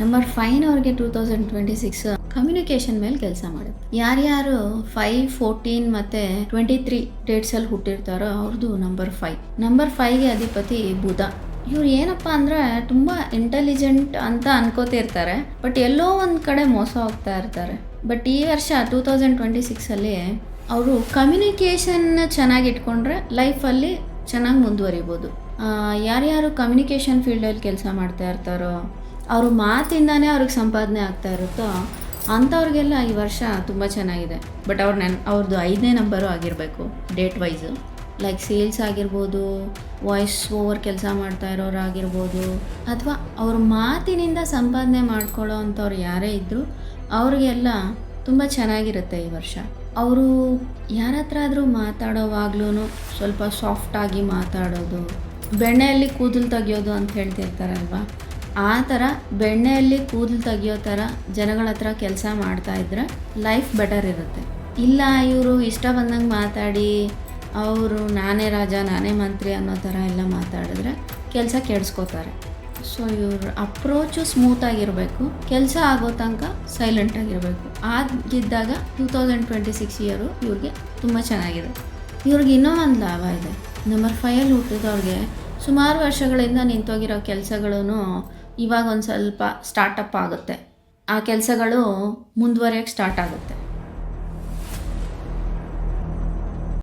Number 5ನವ್ರಿಗೆ 2026 communication ಮೇಲೆ ಕೆಲಸ ಮಾಡುತ್ತೆ. ಯಾರ್ಯಾರು 5, 14 ಮತ್ತು 23 ಡೇಟ್ಸಲ್ಲಿ ಹುಟ್ಟಿರ್ತಾರೋ ಅವ್ರದ್ದು ನಂಬರ್ 5. ನಂಬರ್ 5ಗೆ ಅಧಿಪತಿ ಬುಧ. ಇವ್ರು ಏನಪ್ಪ ಅಂದರೆ ತುಂಬ ಇಂಟೆಲಿಜೆಂಟ್ ಅಂತ ಅನ್ಕೋತಿರ್ತಾರೆ, ಬಟ್ ಎಲ್ಲೋ ಒಂದು ಕಡೆ ಮೋಸ ಹೋಗ್ತಾ ಇರ್ತಾರೆ. ಬಟ್ ಈ ವರ್ಷ 2026ಅಲ್ಲಿ ಅವರು ಕಮ್ಯುನಿಕೇಷನ್ ಚೆನ್ನಾಗಿ ಇಟ್ಕೊಂಡ್ರೆ ಲೈಫಲ್ಲಿ ಚೆನ್ನಾಗಿ ಮುಂದುವರಿಬೋದು. ಯಾರ್ಯಾರು ಕಮ್ಯುನಿಕೇಷನ್ ಫೀಲ್ಡಲ್ಲಿ ಕೆಲಸ ಮಾಡ್ತಾ ಇರ್ತಾರೋ, ಅವ್ರ ಮಾತಿಂದಾನೇ ಅವ್ರಿಗೆ ಸಂಪಾದನೆ ಆಗ್ತಾ ಇರುತ್ತೋ ಅಂಥವ್ರಿಗೆಲ್ಲ ಈ ವರ್ಷ ತುಂಬ ಚೆನ್ನಾಗಿದೆ. ಬಟ್ ಅವ್ರದ್ದು 5ನೇ ನಂಬರು ಆಗಿರಬೇಕು ಡೇಟ್ ವೈಸು. ಲೈಕ್ ಸೇಲ್ಸ್ ಆಗಿರ್ಬೋದು, ವಾಯ್ಸ್ ಓವರ್ ಕೆಲಸ ಮಾಡ್ತಾ ಇರೋರಾಗಿರ್ಬೋದು, ಅಥವಾ ಅವ್ರ ಮಾತಿನಿಂದ ಸಂಪಾದನೆ ಮಾಡ್ಕೊಳ್ಳೋ ಅಂಥವ್ರು ಯಾರೇ ಇದ್ದರೂ ಅವ್ರಿಗೆಲ್ಲ ತುಂಬ ಚೆನ್ನಾಗಿರುತ್ತೆ ಈ ವರ್ಷ. ಅವರು ಯಾರ ಹತ್ರ ಆದರೂ ಮಾತಾಡೋವಾಗ್ಲೂ ಸ್ವಲ್ಪ ಸಾಫ್ಟಾಗಿ ಮಾತಾಡೋದು, ಬೆಣ್ಣೆಯಲ್ಲಿ ಕೂದಲು ತೆಗಿಯೋದು ಅಂತ ಹೇಳ್ತಿರ್ತಾರಲ್ವ, ಆ ಥರ ಬೆಣ್ಣೆಯಲ್ಲಿ ಕೂದಲು ತೆಗಿಯೋ ಥರ ಜನಗಳ ಹತ್ರ ಕೆಲಸ ಮಾಡ್ತಾಯಿದ್ರೆ ಲೈಫ್ ಬೆಟರ್ ಇರುತ್ತೆ. ಇಲ್ಲ ಇವರು ಇಷ್ಟ ಬಂದಂಗೆ ಮಾತಾಡಿ ಅವರು ನಾನೇ ರಾಜ ನಾನೇ ಮಂತ್ರಿ ಅನ್ನೋ ಥರ ಎಲ್ಲ ಮಾತಾಡಿದ್ರೆ ಕೆಲಸ ಕೆಡಿಸ್ಕೋತಾರೆ. ಸೊ ಇವ್ರ ಅಪ್ರೋಚು ಸ್ಮೂತಾಗಿರಬೇಕು, ಕೆಲಸ ಆಗೋ ತನಕ ಸೈಲೆಂಟಾಗಿರಬೇಕು. ಆಗಿದ್ದಾಗ 2026 ಇಯರು ಇವ್ರಿಗೆ ತುಂಬ ಚೆನ್ನಾಗಿದೆ. ಇವ್ರಿಗೆ ಇನ್ನೂ ಒಂದು ಲಾಭ ಇದೆ. ನಂಬರ್ 5ಅಲ್ಲಿ ಹುಟ್ಟಿದವ್ರಿಗೆ ಸುಮಾರು ವರ್ಷಗಳಿಂದ ನಿಂತೋಗಿರೋ ಕೆಲಸಗಳೂ ಇವಾಗ ಒಂದು ಸ್ವಲ್ಪ ಸ್ಟಾರ್ಟಪ್ ಆಗುತ್ತೆ. ಆ ಕೆಲಸಗಳು ಮುಂದುವರಿಯೋಕ್ಕೆ ಸ್ಟಾರ್ಟ್ ಆಗುತ್ತೆ.